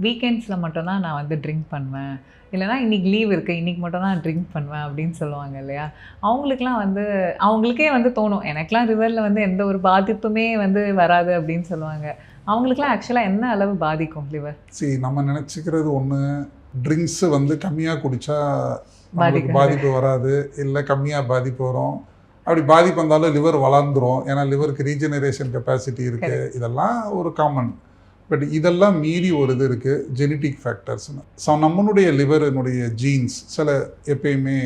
வீக்கெண்ட்ஸில் மட்டும்தான் நான் வந்து ட்ரிங்க் பண்ணுவேன், இல்லைனா இன்றைக்கி லீவ் இருக்குது இன்றைக்கி மட்டும் தான் ட்ரிங்க் பண்ணுவேன் அப்படின்னு சொல்லுவாங்க இல்லையா? அவங்களுக்குலாம் வந்து அவங்களுக்கே வந்து தோணும், எனக்கெலாம் ரிவரில் வந்து எந்த ஒரு பாதிப்புமே வந்து வராது அப்படின்னு சொல்லுவாங்க. அவங்களுக்குலாம் ஆக்சுவலாக என்ன அளவு பாதிக்கும் லிவர்? நம்ம நினச்சிக்கிறது ஒன்று, ட்ரிங்க்ஸு வந்து கம்மியாக குடித்தா நம்மளுக்கு பாதிப்பு வராது, இல்லை கம்மியாக பாதிப்பு வரும். அப்படி பாதிப்பு வந்தாலும் லிவர் வளர்ந்துடும், ஏன்னா லிவருக்கு ரீஜெனரேஷன் கெப்பாசிட்டி இருக்குது. இதெல்லாம் ஒரு காமன். பட் இதெல்லாம் மீறி ஒரு இது இருக்குது, ஜெனட்டிக் ஃபேக்டர்ஸ்னு. ஸோ நம்மளுடைய லிவரினுடைய ஜீன்ஸ் சில எப்பயுமே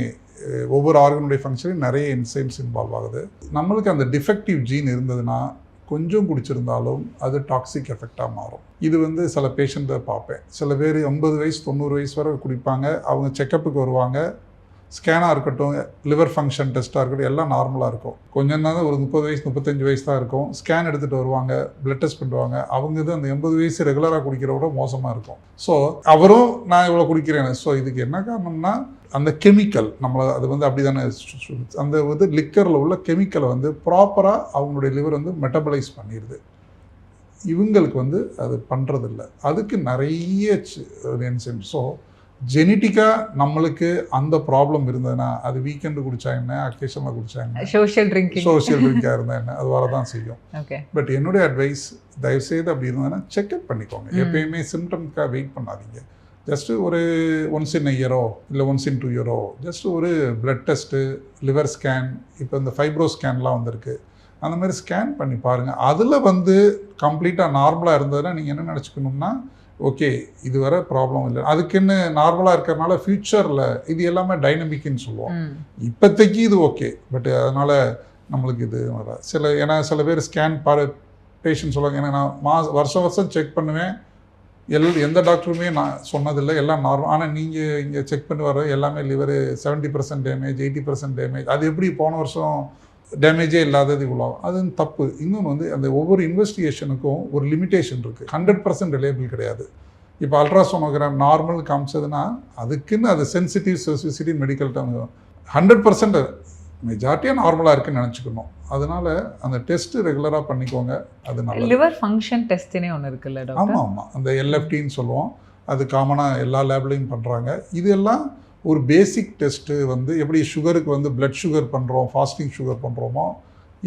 ஒவ்வொரு ஆர்கனுடைய ஃபங்க்ஷனையும் நிறைய என்சைம்ஸ் இன்வால்வ் ஆகுது. நம்மளுக்கு அந்த டிஃபெக்டிவ் ஜீன் இருந்ததுன்னா கொஞ்சம் குடிச்சிருந்தாலும் அது டாக்ஸிக் எஃபெக்டாக மாறும். இது வந்து சில பேஷண்ட்டை பார்ப்பேன். சில பேர் 80 வயசு 90 வயசு வரை குடிப்பாங்க. அவங்க செக்கப்புக்கு வருவாங்க, ஸ்கேனாக இருக்கட்டும், லிவர் ஃபங்க்ஷன் டெஸ்ட்டாக இருக்கட்டும், எல்லாம் நார்மலாக இருக்கும். கொஞ்சம் தான் ஒரு 30 வயசு 35 வயசு தான் இருக்கும். ஸ்கேன் எடுத்துகிட்டு வருவாங்க, பிளட் டெஸ்ட் பண்ணுவாங்க. அவங்க இது அந்த 80 வயசு ரெகுலராக குடிக்கிறவோட மோசமாக இருக்கும். ஸோ அவரும் நான் இவ்வளோ குடிக்கிறேன். ஸோ இதுக்கு என்ன காரணம்னா அந்த கெமிக்கல் நம்மளை அது வந்து அப்படி தானே அந்த வந்து லிக்கரில் உள்ள கெமிக்கலை வந்து ப்ராப்பராக அவங்களுடைய லிவர் வந்து மெட்டபலைஸ் பண்ணிடுது. இவங்களுக்கு வந்து அது பண்ணுறதில்ல. அதுக்கு நிறைய என்சைம். ஸோ ஜெனட்டிக்காக நம்மளுக்கு அந்த ப்ராப்ளம் இருந்ததுன்னா அது வீக்கெண்டு குடித்தா என்ன, அக்கேஷனில் குடித்தா என்ன, சோஷியல் ட்ரிங்காக இருந்தால் என்ன, அது வரதான் செய்யும். பட் என்னுடைய அட்வைஸ், தயவுசெய்து அப்படி இருந்ததுன்னா செக்அப் பண்ணிக்கோங்க. எப்பயுமே சிம்டம்க்காக வெயிட் பண்ணாதீங்க. ஜஸ்ட்டு ஒரு ஒன்ஸ் இன் இயரோ இல்லை ஒன்ஸ் இன் 2 இயரோ ஜஸ்ட் ஒரு பிளட் டெஸ்ட்டு, லிவர் ஸ்கேன், இப்போ இந்த ஃபைப்ரோ ஸ்கேன்லாம் வந்திருக்கு, அந்த மாதிரி ஸ்கேன் பண்ணி பாருங்கள். அதில் வந்து கம்ப்ளீட்டாக நார்மலாக இருந்ததுன்னா நீங்கள் என்ன நினச்சிக்கணும்னா, ஓகே இது வர ப்ராப்ளம் இல்லை, அதுக்குன்னு நார்மலாக இருக்கிறனால ஃப்யூச்சரில் இது எல்லாமே டைனமிக்னு சொல்லுவோம். இப்போதைக்கு இது ஓகே, பட் அதனால் நம்மளுக்கு இது வர ஏன்னா சில பேர் ஸ்கேன் பேஷண்ட் சொல்லுவாங்க, ஏன்னா நான் வருஷம் செக் பண்ணுவேன், எந்த டாக்டருமே நான் சொன்னதில்லை, எல்லாம் நார்மல். ஆனால் நீங்கள் இங்கே செக் பண்ணி வர எல்லாமே லிவர் 70% டேமேஜ், 80% டேமேஜ். அது எப்படி போன வருஷம் டேமேஜே இல்லாதது இவ்வளோ, அது தப்பு. இன்னொன்று வந்து அந்த ஒவ்வொரு இன்வெஸ்டிகேஷனுக்கும் ஒரு லிமிட்டேஷன் இருக்குது. 100% ரிலேபிள் கிடையாது. இப்போ அல்ட்ராசோனோகிராம் நார்மல் காமிச்சதுன்னா அதுக்குன்னு அது சென்சிட்டிவ் ஸ்பெசிஃபிசிட்டி மெடிக்கல் டேர்ம் 100% மெஜாரிட்டியாக நார்மலாக இருக்குன்னு நினச்சிக்கணும். அதனால் அந்த டெஸ்ட்டு ரெகுலராக பண்ணிக்கோங்க. அது நல்லது. லிவர் ஃபங்க்ஷன் டெஸ்ட்டுனே ஒன்று இருக்குல்ல டாக்டர்? ஆமாம், அந்த எல்எஃப்டின்னு சொல்லுவோம். அது காமனாக எல்லா லேப்லையும் பண்ணுறாங்க. இது எல்லாம் ஒரு பேசிக் டெஸ்ட்டு. வந்து எப்படி சுகருக்கு வந்து பிளட் சுகர் பண்ணுறோம், ஃபாஸ்டிங் சுகர் பண்ணுறோமோ,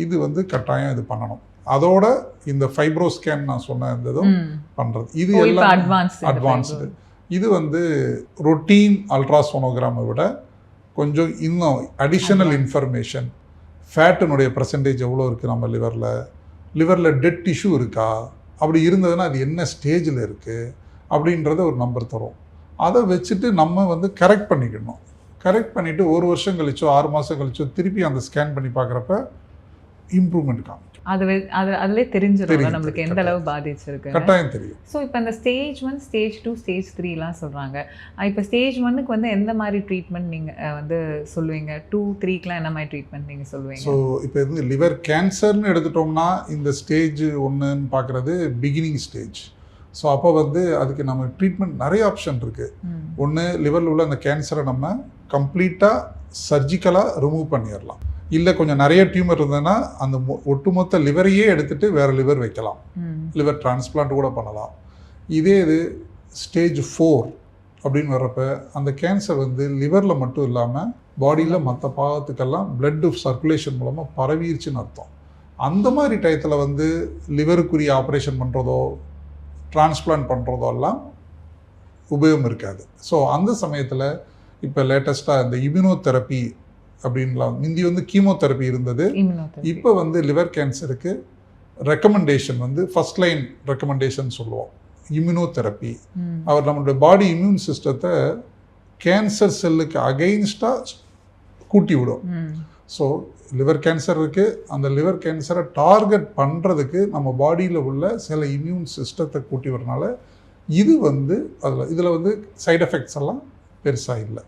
இது வந்து கட்டாயம் இது பண்ணணும். அதோட இந்த ஃபைப்ரோ ஸ்கேன் நான் சொன்ன இருந்ததும் பண்ணுறது. இது எல்லாம் அட்வான்ஸ்டு. இது வந்து ரொட்டீன் அல்ட்ராசோனோகிராமை விட கொஞ்சம் இன்னும் அடிஷ்னல் இன்ஃபர்மேஷன், ஃபேட்டினுடைய பர்சன்டேஜ் எவ்வளோ இருக்குது நம்ம லிவரில் டெட் டிஷ்யூ இருக்கா, அப்படி இருந்ததுன்னா அது என்ன ஸ்டேஜில் இருக்குது அப்படின்றத ஒரு நம்பர் தரும். அதை வச்சுட்டு நம்ம வந்து கரெக்ட் பண்ணிக்கணும். கரெக்ட் பண்ணிவிட்டு 1 வருஷம் கழிச்சோ 6 மாதம் கழிச்சோ திருப்பி அந்த ஸ்கேன் பண்ணி பார்க்குறப்ப இம்ப்ரூவ்மெண்ட் காமிக்கும். அதிலே தெரிஞ்சிடும் நம்மளுக்கு எந்த அளவு பாதிச்சிருக்கு, கட்டாயம் தெரியும். ஸோ இப்போ இந்த ஸ்டேஜ் 1, ஸ்டேஜ் 2, ஸ்டேஜ் 3லாம் சொல்கிறாங்க. இப்போ ஸ்டேஜ் 1க்கு வந்து எந்த மாதிரி ட்ரீட்மெண்ட் நீங்கள் வந்து சொல்லுவீங்க? 2, 3க்குலாம் என்ன மாதிரி ட்ரீட்மெண்ட் நீங்கள் சொல்லுவீங்க? ஸோ இப்போ வந்து லிவர் கேன்சர்னு எடுத்துட்டோம்னா இந்த ஸ்டேஜ் 1ன்னு பார்க்குறது பிகினிங் ஸ்டேஜ். ஸோ அப்போ வந்து அதுக்கு நம்ம ட்ரீட்மெண்ட் நிறைய ஆப்ஷன் இருக்குது. ஒன்று, லிவரில் உள்ள அந்த கேன்சரை நம்ம கம்ப்ளீட்டாக சர்ஜிக்கலாக ரிமூவ் பண்ணிடலாம். இல்லை கொஞ்சம் நிறைய டியூமர் இருந்ததுன்னா அந்த ஒட்டுமொத்த லிவரையே எடுத்துகிட்டு வேறு லிவர் வைக்கலாம், லிவர் டிரான்ஸ்பிளான்ட் கூட பண்ணலாம். இதே இது ஸ்டேஜ் 4 அப்படின்னு வர்றப்ப அந்த கேன்சர் வந்து லிவரில் மட்டும் இல்லாமல் பாடியில் மற்ற பாகத்துக்கெல்லாம் பிளட் சர்க்குலேஷன் மூலமாக பரவிடுச்சுன்னு அர்த்தம். அந்த மாதிரி டயத்தில் வந்து லிவருக்குரிய ஆப்ரேஷன் பண்ணுறதோ டிரான்ஸ்பிளான்ட் பண்ணுறதோ எல்லாம் உபயோகம் இருக்காது. ஸோ அந்த சமயத்தில் இப்போ லேட்டஸ்ட்டாக இந்த இம்யூனோதெரப்பி அப்படின்லாம், முந்தி வந்து கீமோதெரப்பி இருந்தது. இப்போ வந்து லிவர் கேன்சருக்கு ரெக்கமெண்டேஷன் வந்து ஃபர்ஸ்ட் லைன் ரெக்கமெண்டேஷன் சொல்லுவோம், இம்யூனோதெரப்பி. அவர் நம்மளுடைய பாடி இம்யூன் சிஸ்டத்தை கேன்சர் செல்லுக்கு அகெயின்ஸ்டாக கூட்டி விடும். ஸோ லிவர் கேன்சர் இருக்குது, அந்த லிவர் கேன்சரை டார்கெட் பண்ணுறதுக்கு நம்ம பாடியில் உள்ள சில இம்யூன் சிஸ்டத்தை கூட்டி வரனால இது வந்து இதில் வந்து சைட் எஃபெக்ட்ஸ் எல்லாம் பெருசாக இல்லை.